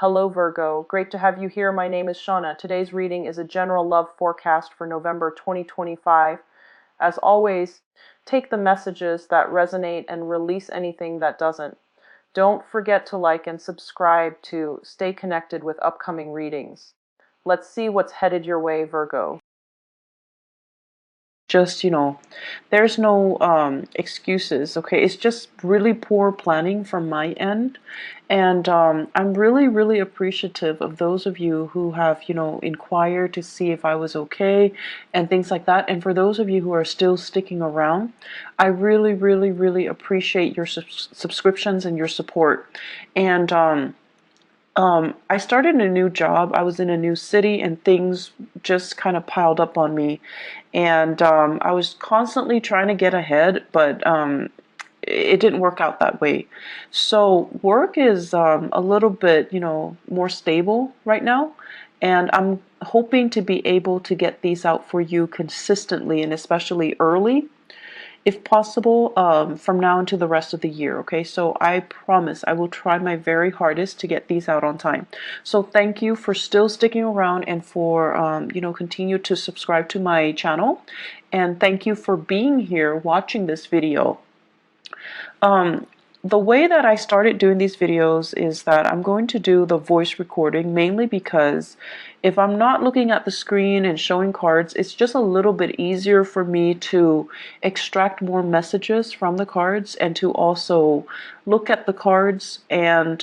Hello Virgo, great to have you here. My name is Shauna. Today's reading is a general love forecast for November 2025. As always, take the messages that resonate and release anything that doesn't. Don't forget to like and subscribe to stay connected with upcoming readings. Let's see what's headed your way, Virgo. Just, there's no excuses, okay? It's just really poor planning from my end. And I'm really, really appreciative of those of you who have, inquired to see if I was okay and things like that. And for those of you who are still sticking around, I really, really, really appreciate your subscriptions and your support. And I started a new job. I was in a new city and things just kind of piled up on me. And I was constantly trying to get ahead, but it didn't work out that way. So work is a little bit, more stable right now. And I'm hoping to be able to get these out for you consistently and especially early, if possible, from now until the rest of the year. Okay, so I promise I will try my very hardest to get these out on time. So thank you for still sticking around and for continue to subscribe to my channel, and thank you for being here watching this video. The way that I started doing these videos is that I'm going to do the voice recording, mainly because if I'm not looking at the screen and showing cards, it's just a little bit easier for me to extract more messages from the cards and to also look at the cards and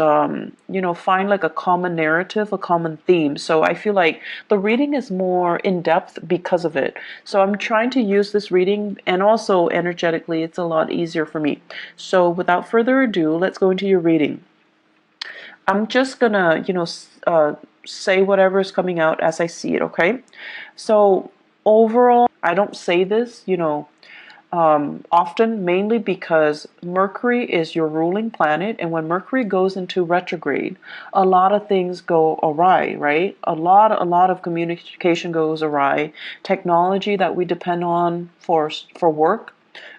find like a common narrative, a common theme. So I feel like the reading is more in depth because of it. So I'm trying to use this reading, and also energetically it's a lot easier for me. So without further ado, let's go into your reading. I'm just gonna say whatever is coming out as I see it, okay? So overall, I don't say this often, mainly because Mercury is your ruling planet, and when Mercury goes into retrograde, a lot of things go awry, right? A lot of communication goes awry. Technology that we depend on for work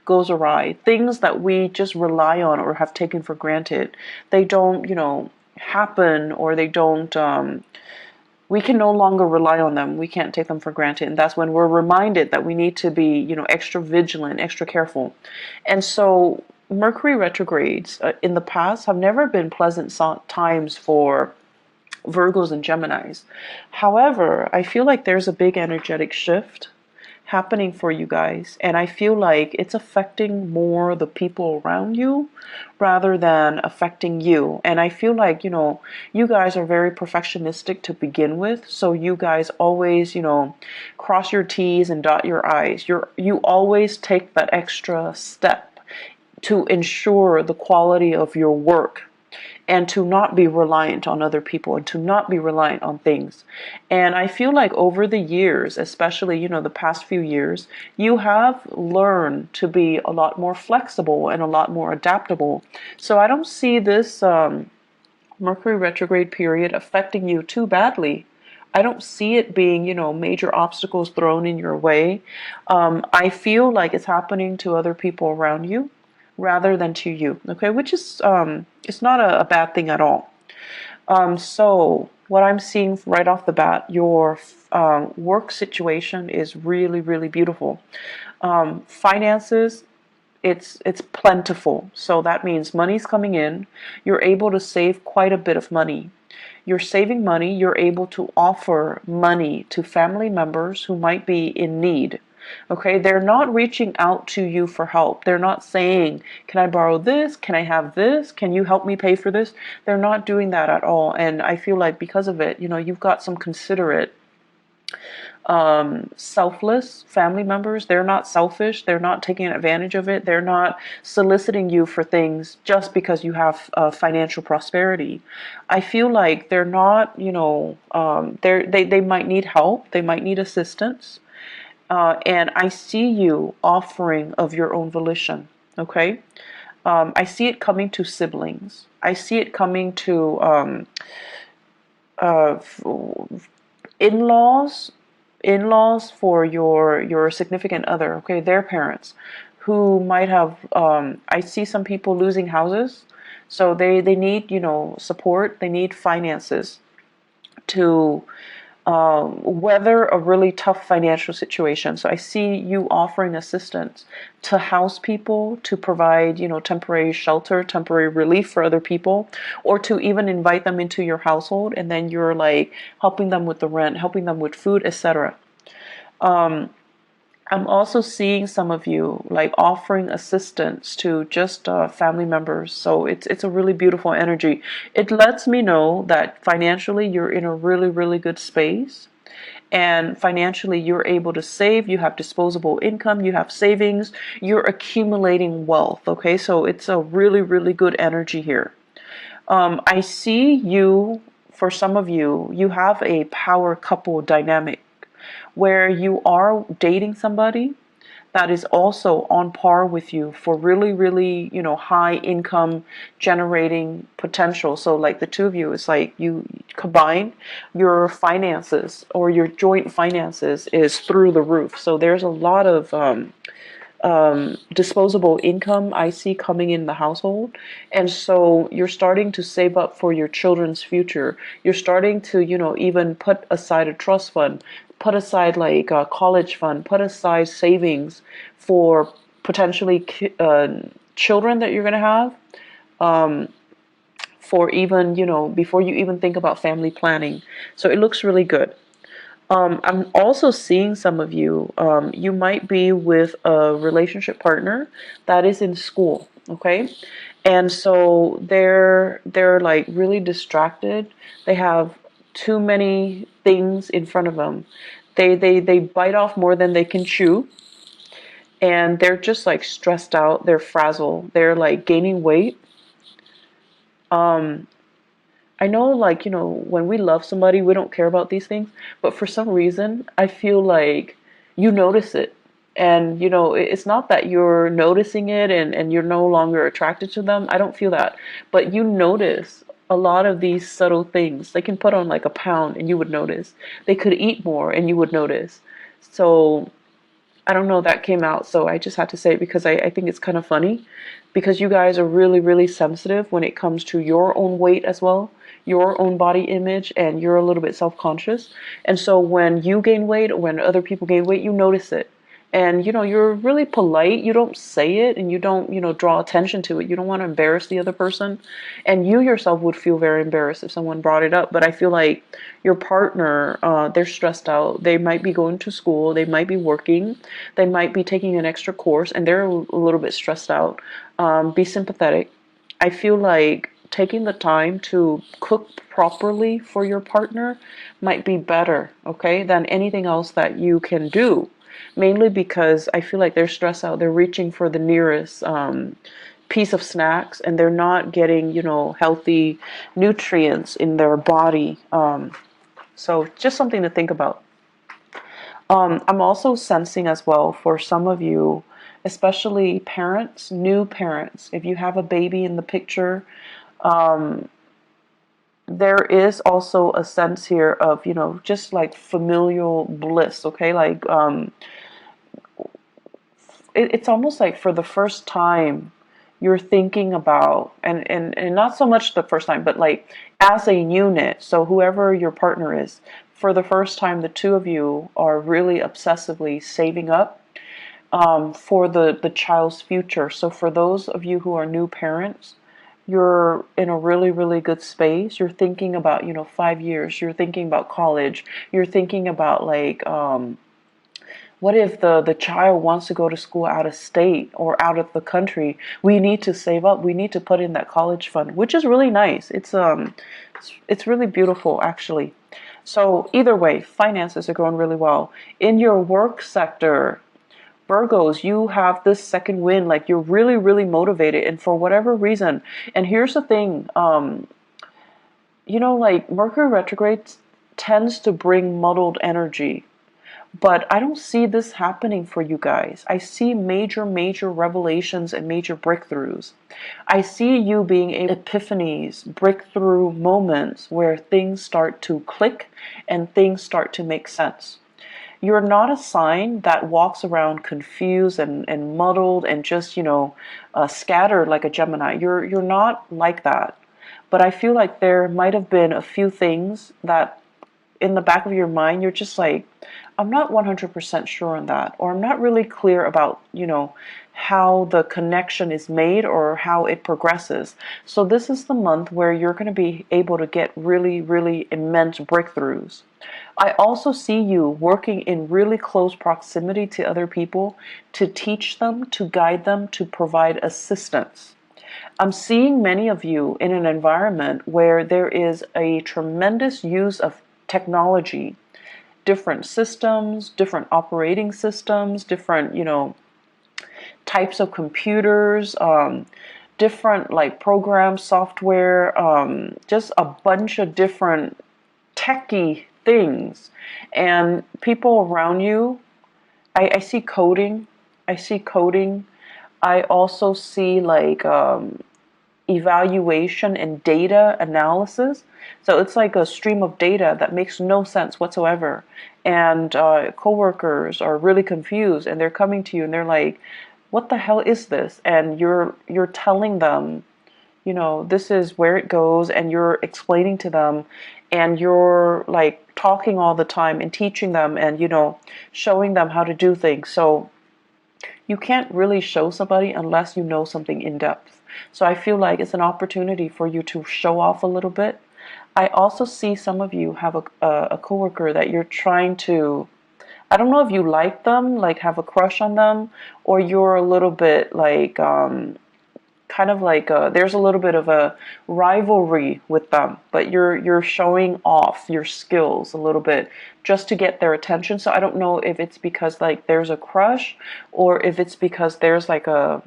goes awry. Things that we just rely on or have taken for granted, they don't happen, or they don't we can no longer rely on them. We can't take them for granted. And that's when we're reminded that we need to be, extra vigilant, extra careful. And so Mercury retrogrades in the past have never been pleasant times for Virgos and Geminis. However, I feel like there's a big energetic shift happening for you guys, and I feel like it's affecting more the people around you rather than affecting you. And I feel like you guys are very perfectionistic to begin with, so you guys always cross your T's and dot your I's. You always take that extra step to ensure the quality of your work, and to not be reliant on other people, and to not be reliant on things. And I feel like over the years, especially, the past few years, you have learned to be a lot more flexible and a lot more adaptable. So I don't see this Mercury retrograde period affecting you too badly. I don't see it being, major obstacles thrown in your way. I feel like it's happening to other people around you rather than to you, okay, which is it's not a bad thing at all. So what I'm seeing right off the bat, your work situation is really, really beautiful. Finances, it's plentiful, so that means money's coming in. You're able to save quite a bit of money. You're saving money. You're able to offer money to family members who might be in need. Okay, they're not reaching out to you for help. They're not saying, can I borrow this? Can I have this? Can you help me pay for this? They're not doing that at all. And I feel like because of it, you've got some considerate, selfless family members. They're not selfish. They're not taking advantage of it. They're not soliciting you for things just because you have financial prosperity. I feel like they're not, they might need help. They might need assistance. And I see you offering of your own volition, okay? I see it coming to siblings. I see it coming to in-laws for your significant other, okay? Their parents who might have, I see some people losing houses. So they need, support. They need finances to weather a really tough financial situation. So I see you offering assistance to house people, to provide, temporary shelter, temporary relief for other people, or to even invite them into your household, and then you're like helping them with the rent, helping them with food, etc. I'm also seeing some of you like offering assistance to just family members. So it's a really beautiful energy. It lets me know that financially you're in a really, really good space. And financially you're able to save, you have disposable income, you have savings, you're accumulating wealth. Okay, so it's a really, really good energy here. I see you, for some of you, you have a power couple dynamic where you are dating somebody that is also on par with you for really, really, high income generating potential. So like the two of you, it's like you combine your finances, or your joint finances is through the roof. So there's a lot of disposable income I see coming in the household. And so you're starting to save up for your children's future. You're starting to, even put aside a trust fund, put aside like a college fund, put aside savings for potentially children that you're going to have, for even, before you even think about family planning. So it looks really good. I'm also seeing some of you, you might be with a relationship partner that is in school, okay? And so they're like really distracted. They have too many things in front of them. They bite off more than they can chew, and they're just like stressed out, they're frazzled, they're like gaining weight. I know, like, when we love somebody, we don't care about these things, but for some reason, I feel like you notice it. And, it's not that you're noticing it and you're no longer attracted to them. I don't feel that. But you notice a lot of these subtle things. They can put on like a pound and you would notice. They could eat more and you would notice. So I don't know, that came out, so I just had to say it because I think it's kind of funny, because you guys are really, really sensitive when it comes to your own weight as well, your own body image, and you're a little bit self-conscious. And so when you gain weight or when other people gain weight, you notice it. And you're really polite. You don't say it, and you don't, draw attention to it. You don't want to embarrass the other person. And you yourself would feel very embarrassed if someone brought it up. But I feel like your partner, they're stressed out. They might be going to school. They might be working. They might be taking an extra course, and they're a little bit stressed out. Be sympathetic. I feel like taking the time to cook properly for your partner might be better, okay, than anything else that you can do. Mainly because I feel like they're stressed out. They're reaching for the nearest piece of snacks, and they're not getting, healthy nutrients in their body. So just something to think about. I'm also sensing as well for some of you, especially parents, new parents, if you have a baby in the picture, there is also a sense here of, just like familial bliss, okay? Like, it's almost like for the first time you're thinking about, and not so much the first time, but like as a unit, so whoever your partner is, for the first time the two of you are really obsessively saving up for the child's future. So for those of you who are new parents, you're in a really, really good space. You're thinking about, 5 years. You're thinking about college. You're thinking about like, what if the child wants to go to school out of state or out of the country? We need to save up. We need to put in that college fund, which is really nice. It's really beautiful, actually. So either way, finances are going really well. In your work sector, Virgos, you have this second wind, like you're really, really motivated, and for whatever reason. And here's the thing, like Mercury retrograde tends to bring muddled energy. But I don't see this happening for you guys. I see major, major revelations and major breakthroughs. I see you being epiphanies, breakthrough moments where things start to click and things start to make sense. You're not a sign that walks around confused and muddled and just, scattered like a Gemini. You're not like that. But I feel like there might have been a few things that in the back of your mind, you're just like, I'm not 100% sure on that, or I'm not really clear about, how the connection is made or how it progresses. So this is the month where you're going to be able to get really, really immense breakthroughs. I also see you working in really close proximity to other people to teach them, to guide them, to provide assistance. I'm seeing many of you in an environment where there is a tremendous use of technology, different systems, different operating systems, different, types of computers, different like programs, software, just a bunch of different techie things. And people around you, I see coding. I see coding. I also see like evaluation and data analysis. So it's like a stream of data that makes no sense whatsoever. And coworkers are really confused, and they're coming to you and they're like, "What the hell is this?" And you're telling them, this is where it goes, and you're explaining to them, and you're like talking all the time and teaching them, and showing them how to do things. So you can't really show somebody unless you know something in depth. So I feel like it's an opportunity for you to show off a little bit. I also see some of you have a coworker that you're trying to, I don't know if you like them, like have a crush on them, or you're a little bit like, kind of like there's a little bit of a rivalry with them, but you're showing off your skills a little bit just to get their attention. So I don't know if it's because like there's a crush, or if it's because there's like a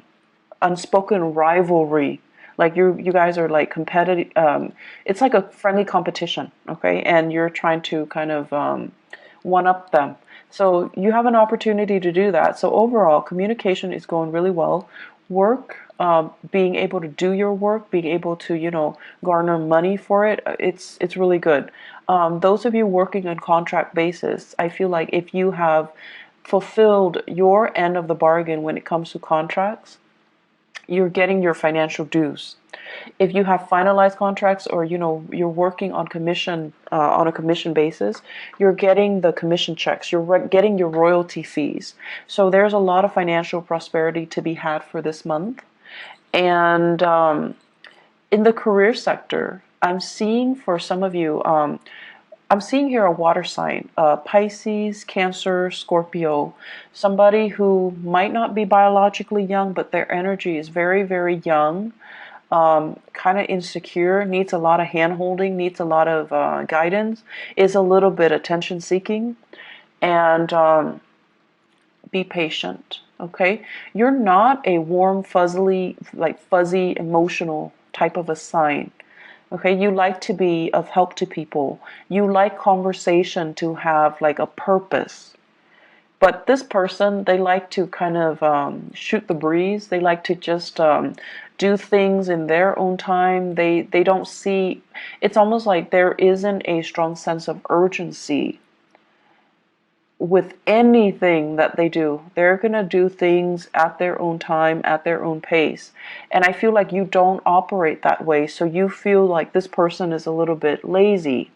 unspoken rivalry. Like you guys are like competitive. It's like a friendly competition, okay? And you're trying to kind of one up them. So you have an opportunity to do that. So overall, communication is going really well. Work, being able to do your work, being able to, garner money for it, it's really good. Those of you working on contract basis, I feel like if you have fulfilled your end of the bargain when it comes to contracts, you're getting your financial dues. If you have finalized contracts, or you're working on commission, on a commission basis, you're getting the commission checks, you're getting your royalty fees. So there's a lot of financial prosperity to be had for this month. And in the career sector, I'm seeing for some of you, I'm seeing here a water sign, Pisces, Cancer, Scorpio, somebody who might not be biologically young, but their energy is very, very young, kind of insecure, needs a lot of hand-holding, needs a lot of guidance, is a little bit attention-seeking, and be patient, okay? You're not a warm, fuzzy, emotional type of a sign. Okay, you like to be of help to people. You like conversation to have like a purpose. But this person, they like to kind of shoot the breeze. They like to just do things in their own time. They don't see, it's almost like there isn't a strong sense of urgency with anything that they do. They're going to do things at their own time, at their own pace. And I feel like you don't operate that way. So you feel like this person is a little bit lazy.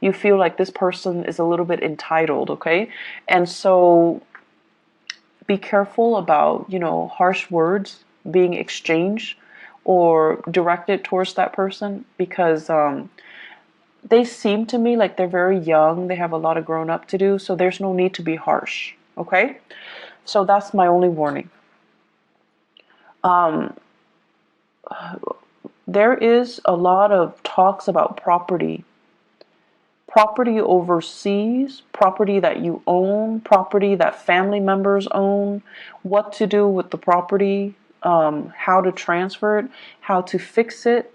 You feel like this person is a little bit entitled, okay? And so be careful about, harsh words being exchanged or directed towards that person, because they seem to me like they're very young. They have a lot of grown up to do, so there's no need to be harsh, okay? So that's my only warning. There is a lot of talks about property. Property overseas, property that you own, property that family members own, what to do with the property, how to transfer it, how to fix it,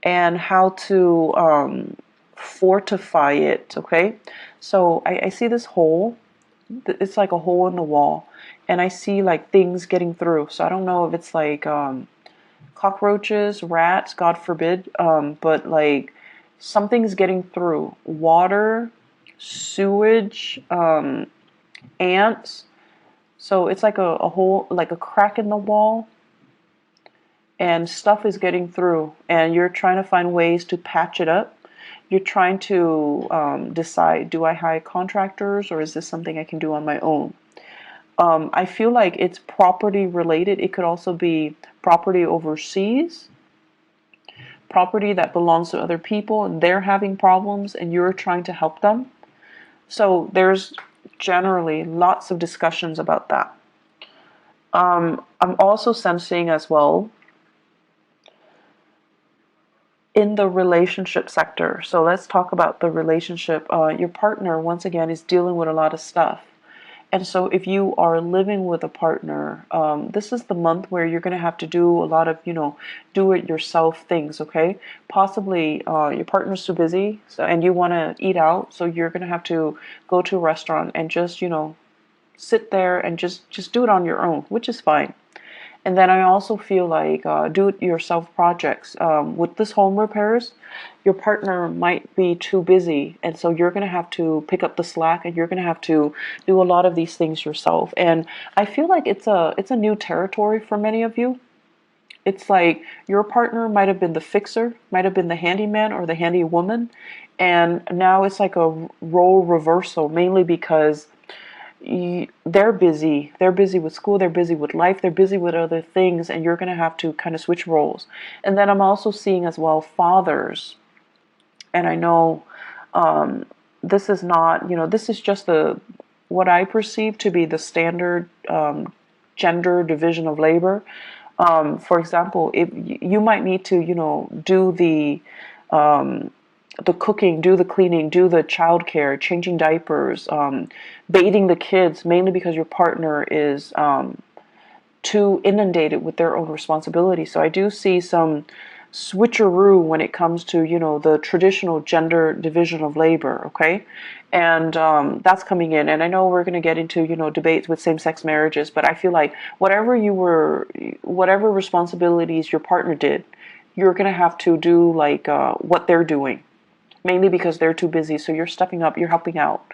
and how to fortify it, okay? So I see this hole. It's like a hole in the wall, and I see like things getting through. So I don't know if it's like cockroaches, rats, God forbid, but like something's getting through. Water, sewage, ants. So it's like a hole, like a crack in the wall, and stuff is getting through, and you're trying to find ways to patch it up. You're trying to decide, do I hire contractors, or is this something I can do on my own? I feel like it's property related. It could also be property overseas, property that belongs to other people, and they're having problems, and you're trying to help them. So there's generally lots of discussions about that. I'm also sensing as well in the relationship sector. So let's talk about the relationship. Your partner, once again, is dealing with a lot of stuff. And so if you are living with a partner, this is the month where you're going to have to do a lot of, do-it-yourself things, okay? Possibly your partner's too busy, and you want to eat out, so you're going to have to go to a restaurant and just, sit there and just do it on your own, which is fine. And then I also feel like do-it-yourself projects. With this home repairs, your partner might be too busy, and so you're going to have to pick up the slack, and you're going to have to do a lot of these things yourself. And I feel like it's a new territory for many of you. It's like your partner might have been the fixer, might have been the handyman or the handy woman, and now it's like a role reversal, mainly because they're busy. They're busy with school, they're busy with life, they're busy with other things, and you're going to have to kind of switch roles. And then I'm also seeing as well fathers. And I know this is not, this is just what I perceive to be the standard gender division of labor. For example, if you might need to, do the cooking, do the cleaning, do the childcare, changing diapers, bathing the kids, mainly because your partner is too inundated with their own responsibility. So I do see some switcheroo when it comes to, the traditional gender division of labor, okay? And that's coming in. And I know we're going to get into, debates with same-sex marriages, but I feel like whatever responsibilities your partner did, you're going to have to do like what they're doing, mainly because they're too busy. So you're stepping up, you're helping out.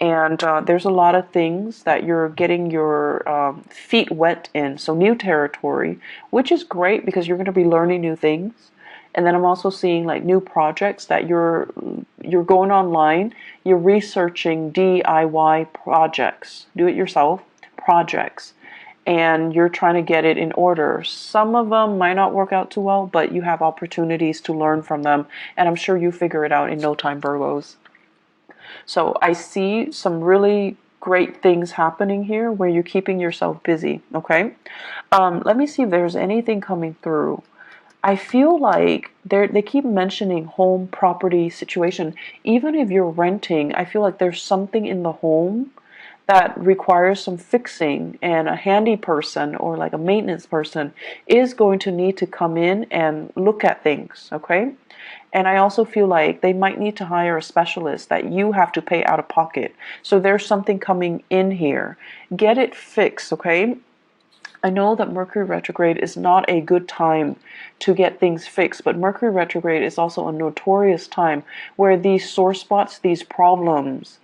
And there's a lot of things that you're getting your feet wet in. So new territory, which is great because you're going to be learning new things. And then I'm also seeing like new projects that you're going online, you're researching DIY projects, do it yourself projects, and you're trying to get it in order. Some of them might not work out too well, but you have opportunities to learn from them, and I'm sure you figure it out in no time, Virgos. So I see some really great things happening here where you're keeping yourself busy, okay? Let me see if there's anything coming through. I feel like they keep mentioning home property situation. Even if you're renting, I feel like there's something in the home that requires some fixing, and a handy person or like a maintenance person is going to need to come in and look at things, okay? And I also feel like they might need to hire a specialist that you have to pay out of pocket. So there's something coming in here. Get it fixed, okay? I know that Mercury retrograde is not a good time to get things fixed, but Mercury retrograde is also a notorious time where these sore spots, these problems,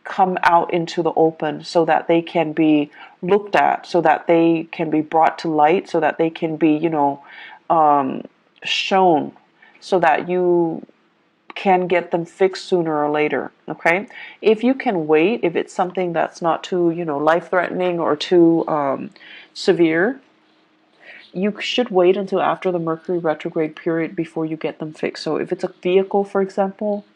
come out into the open so that they can be looked at, so that they can be brought to light, so that they can be, shown, so that you can get them fixed sooner or later, okay? If you can wait, if it's something that's not too, life-threatening or too severe, you should wait until after the Mercury retrograde period before you get them fixed. So if it's a vehicle, for example,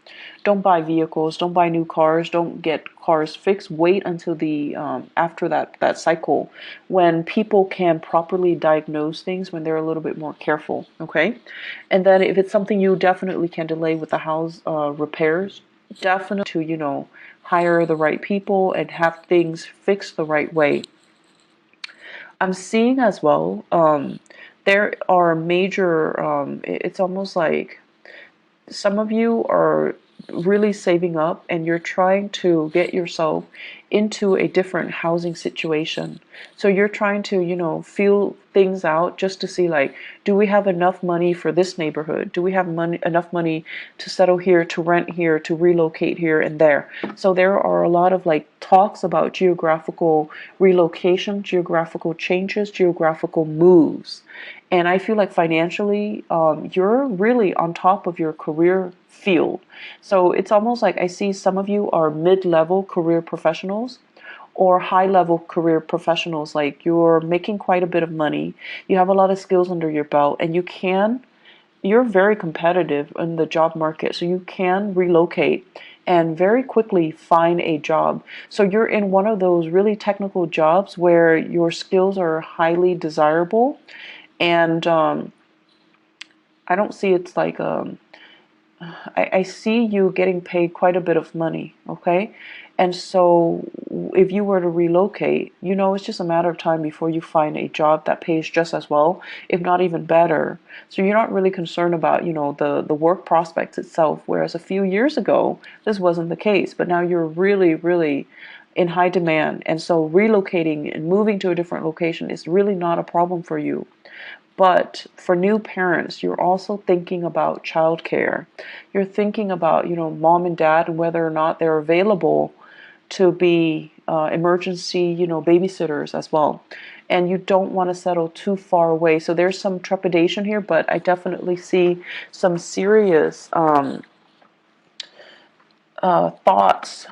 don't buy vehicles, don't buy new cars, don't get cars fixed. Wait until the after that cycle, when people can properly diagnose things, when they're a little bit more careful, okay? And then if it's something you definitely can delay with the house repairs, definitely to, hire the right people and have things fixed the right way. I'm seeing as well, there are major, it's almost like some of you are really saving up and you're trying to get yourself into a different housing situation. So you're trying to, feel things out just to see, like, do we have enough money for this neighborhood? Do we have enough money to settle here, to rent here, to relocate here and there? So there are a lot of like talks about geographical relocation, geographical changes, geographical moves. And I feel like financially, you're really on top of your career field. So it's almost like I see some of you are mid-level career professionals or high-level career professionals. Like, you're making quite a bit of money, you have a lot of skills under your belt, and you're very competitive in the job market, so you can relocate and very quickly find a job. So you're in one of those really technical jobs where your skills are highly desirable, and I don't see it's like I see you getting paid quite a bit of money, okay? And so if you were to relocate, it's just a matter of time before you find a job that pays just as well, if not even better. So you're not really concerned about, the work prospects itself, whereas a few years ago, this wasn't the case. But now you're really, really in high demand. And so relocating and moving to a different location is really not a problem for you. But for new parents, you're also thinking about childcare. You're thinking about, mom and dad and whether or not they're available to be emergency, babysitters as well. And you don't want to settle too far away. So there's some trepidation here, but I definitely see some serious thoughts,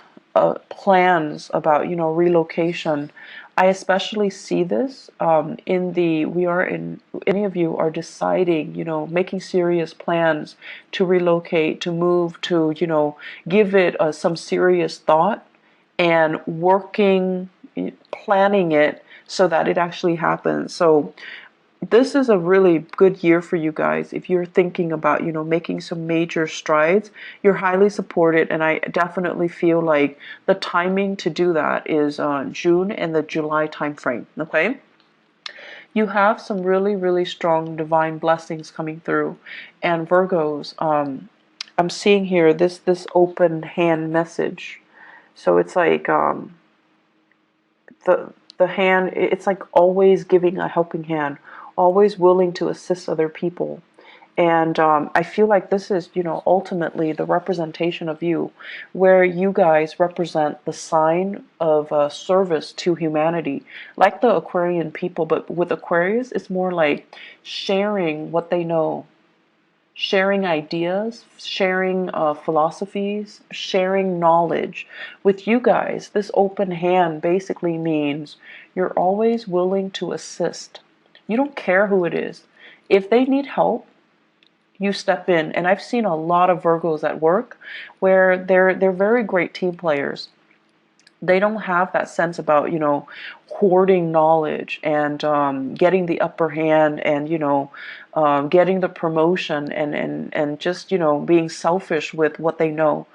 plans about, relocation. I especially see this any of you are deciding, making serious plans to relocate, to move, to, give it some serious thought and working, planning it so that it actually happens. So this is a really good year for you guys. If you're thinking about, making some major strides, you're highly supported. And I definitely feel like the timing to do that is June and the July timeframe. Okay. You have some really, really strong divine blessings coming through. And Virgos, I'm seeing here this open hand message. So it's like the hand, it's like always giving a helping hand, always willing to assist other people. And I feel like this is, ultimately the representation of you, where you guys represent the sign of service to humanity, like the Aquarian people. But with Aquarius, it's more like sharing what they know, sharing ideas, sharing philosophies, sharing knowledge. With you guys, this open hand basically means you're always willing to assist. You don't care who it is. If they need help, you step in. And I've seen a lot of Virgos at work where they're very great team players. They don't have that sense about, hoarding knowledge and getting the upper hand and, getting the promotion and just, being selfish with what they know.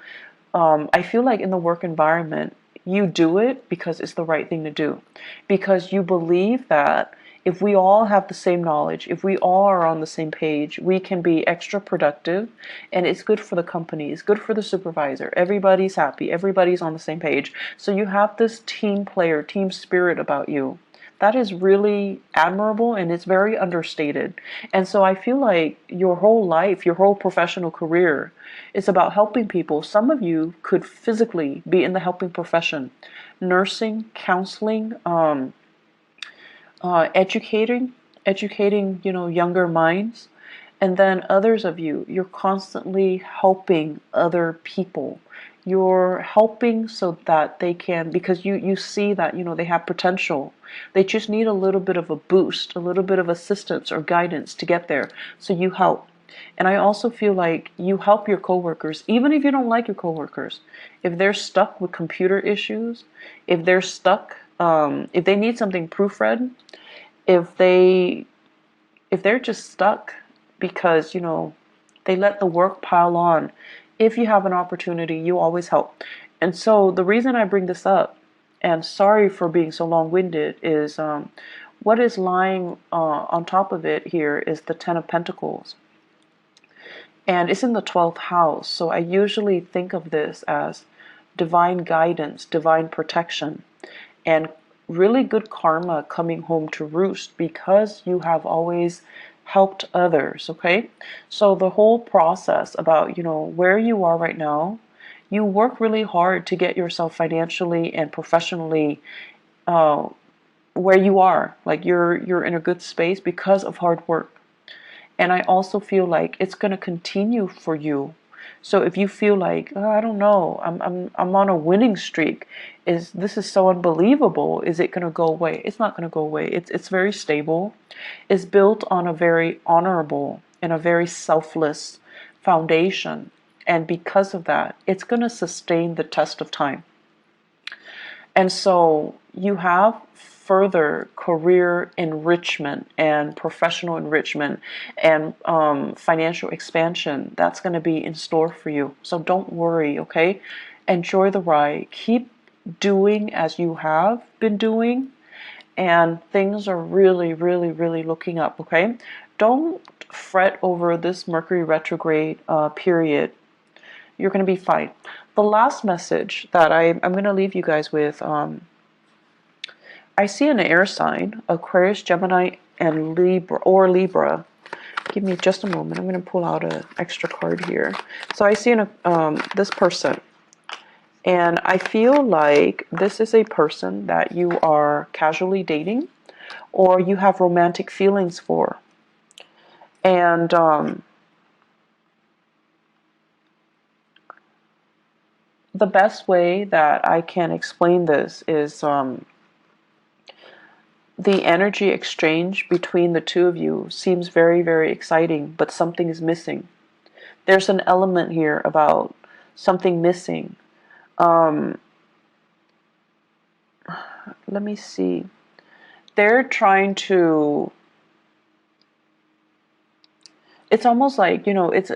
I feel like in the work environment, you do it because it's the right thing to do. Because you believe that if we all have the same knowledge, if we all are on the same page, we can be extra productive, and it's good for the company, it's good for the supervisor. Everybody's happy, everybody's on the same page. So you have this team player, team spirit about you. That is really admirable, and it's very understated. And so I feel like your whole life, your whole professional career, is about helping people. Some of you could physically be in the helping profession, nursing, counseling, educating, younger minds. And then others of you, you're constantly helping other people. You're helping so that they can, because you see that, they have potential. They just need a little bit of a boost, a little bit of assistance or guidance to get there. So you help. And I also feel like you help your coworkers, even if you don't like your coworkers. If they're stuck with computer issues, if they're stuck, if they need something proofread, if they're just stuck because, they let the work pile on. If you have an opportunity, you always help. And so the reason I bring this up, and sorry for being so long-winded, is what is lying on top of it here is the Ten of Pentacles. And it's in the 12th house. So I usually think of this as divine guidance, divine protection. And really good karma coming home to roost because you have always helped others, okay? So the whole process about, where you are right now, you work really hard to get yourself financially and professionally where you are. Like you're in a good space because of hard work. And I also feel like it's going to continue for you. So if you feel like, oh, I don't know, I'm on a winning streak, this is so unbelievable, is it going to go away? It's not going to go away. It's very stable. It's built on a very honorable and a very selfless foundation. And because of that, it's going to sustain the test of time. And so you have further career enrichment and professional enrichment and financial expansion that's going to be in store for you. So don't worry, okay? Enjoy the ride. Keep doing as you have been doing, and things are really, really, really looking up, okay? Don't fret over this Mercury retrograde period. You're going to be fine. The last message that I'm going to leave you guys with, I see an air sign, Aquarius, Gemini, and Libra. Give me just a moment. I'm going to pull out an extra card here. So I see this person, and I feel like this is a person that you are casually dating, or you have romantic feelings for. And the best way that I can explain this is the energy exchange between the two of you seems very, very exciting, but something is missing. There's an element here about something missing. Let me see. They're trying to. It's almost like, it's